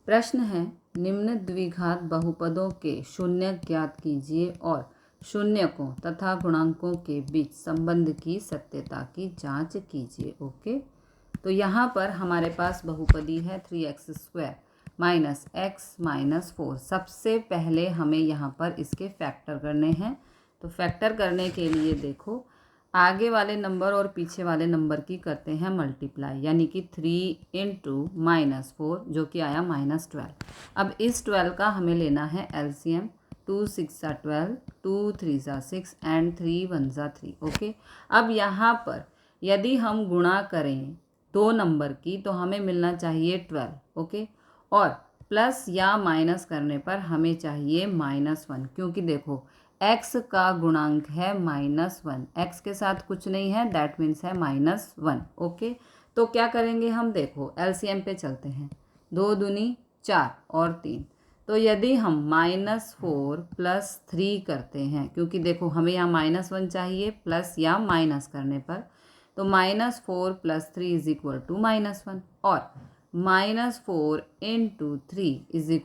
प्रश्न है, निम्न द्विघात बहुपदों के शून्य ज्ञात कीजिए और शून्यकों तथा गुणांकों के बीच संबंध की सत्यता की जांच कीजिए। ओके, तो यहाँ पर हमारे पास बहुपदी है 3x² माइनस एक्स माइनस 4। सबसे पहले हमें यहाँ पर इसके फैक्टर करने हैं। तो फैक्टर करने के लिए देखो, आगे वाले नंबर और पीछे वाले नंबर की करते हैं मल्टीप्लाई, यानी कि 3 इंटू -4 जो कि आया -12। अब इस 12 का हमें लेना है एलसीएम। 2 6 12, 2 3 6 एंड 3 1 3। ओके, अब यहाँ पर यदि हम गुणा करें दो नंबर की तो हमें मिलना चाहिए 12। ओके, और प्लस या माइनस करने पर हमें चाहिए -1, क्योंकि देखो x का गुणांक है -1, x के साथ कुछ नहीं है, दैट मीन्स है -1। ओके, तो क्या करेंगे हम, देखो एलसीएम पे चलते हैं। 2 दूनी 4 और 3, तो यदि हम -4 + 3 करते हैं, क्योंकि देखो हमें यहाँ -1 चाहिए, प्लस या माइनस करने पर, तो -4 + 3 = -1 और -4 × 3 =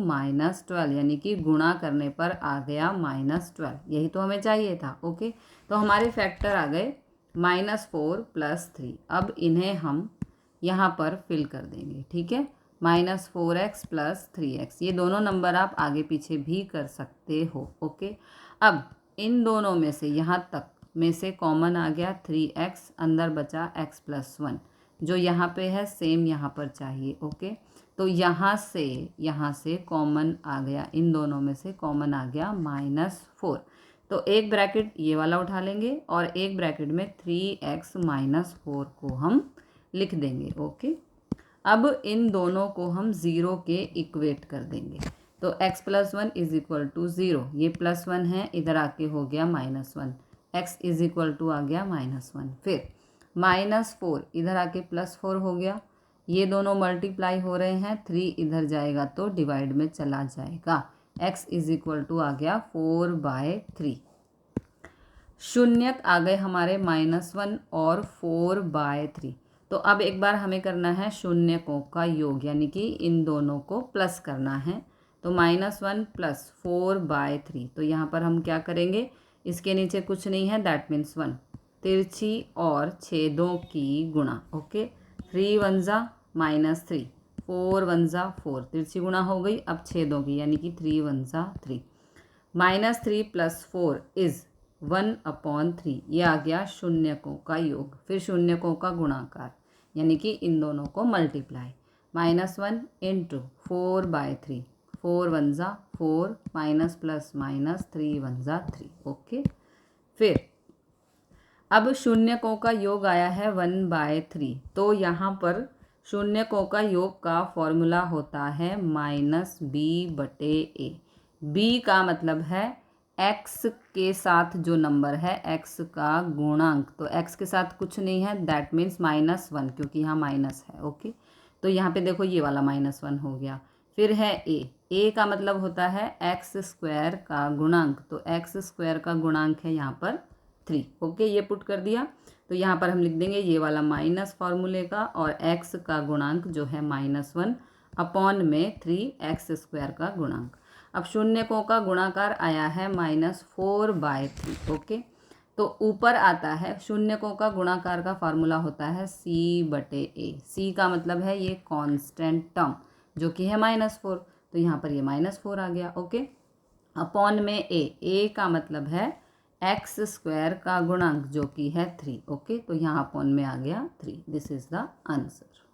-12, यानी कि गुणा करने पर आ गया -12। यही तो हमें चाहिए था। ओके, तो हमारे फैक्टर आ गए -4 + 3। अब इन्हें हम यहाँ पर फिल कर देंगे। ठीक है, -4x + 3x, ये दोनों नंबर आप आगे पीछे भी कर सकते हो। ओके, अब इन दोनों में से यहाँ तक में से कॉमन आ गया 3x, अंदर बचा x + 1, जो यहाँ पे है सेम यहाँ पर चाहिए। ओके, तो यहाँ से कॉमन आ गया, इन दोनों में से कॉमन आ गया -4। तो एक ब्रैकेट ये वाला उठा लेंगे और एक ब्रैकेट में 3x - 4 को हम लिख देंगे। ओके, अब इन दोनों को हम 0 के इक्वेट कर देंगे। तो x + 1 = 0, ये +1 है, इधर आके हो गया -1, x = आ गया -1। फिर -4 इधर आके +4 हो गया, ये दोनों मल्टीप्लाई हो रहे हैं, 3 इधर जाएगा तो डिवाइड में चला जाएगा, x = आ गया 4/3। शून्यक आ गए हमारे -1 और 4/3। तो अब एक बार हमें करना है शून्यकों का योग, यानी कि इन दोनों को प्लस करना है। तो -1 + 4/3, तो यहाँ पर हम क्या करेंगे, इसके नीचे कुछ नहीं है, दैट मीन्स 1, तिरछी और छेदों की गुणा। ओके, 3 1 -3, 4 1 4, तिरछी गुणा हो गई, अब छेदों की, यानी कि 3 1 3। -3 + 4 = 1/3, ये आ गया शून्यकों का योग। फिर शून्यकों का गुणाकार, यानी कि इन दोनों को multiply, -1 × 4/3, 4 1 4, minus plus minus 3 1 3। Okay, फिर अब शून्यकों का योग आया है 1/3, तो यहाँ पर शून्यकों का योग का फॉर्मूला होता है -b/a। b का मतलब है x के साथ जो नंबर है x का गुणांक, तो x के साथ कुछ नहीं है, दैट मीन्स -1, क्योंकि यहाँ माइनस है। ओके, तो यहाँ पे देखो ये वाला -1 हो गया। फिर है a का मतलब होता है x² का गुणांक, तो x² का गुणांक है यहाँ पर 3। ओके, ये पुट कर दिया, तो यहाँ पर हम लिख देंगे ये वाला माइनस फॉर्मूले का, और x का गुणांक जो है -1 अपॉन में 3x² का गुणांक। अब शून्यकों का गुणाकार आया है -4/3। ओके, तो ऊपर आता है शून्यकों का गुणाकार का फार्मूला होता है c/a। c का मतलब है ये कांस्टेंट टर्म जो कि है -4, तो यहाँ पर ये -4 आ गया। ओके, अपॉन में a का मतलब है x² का गुणांक जो कि है 3। ओके, तो यहाँ अपॉन में आ गया 3। This is the answer.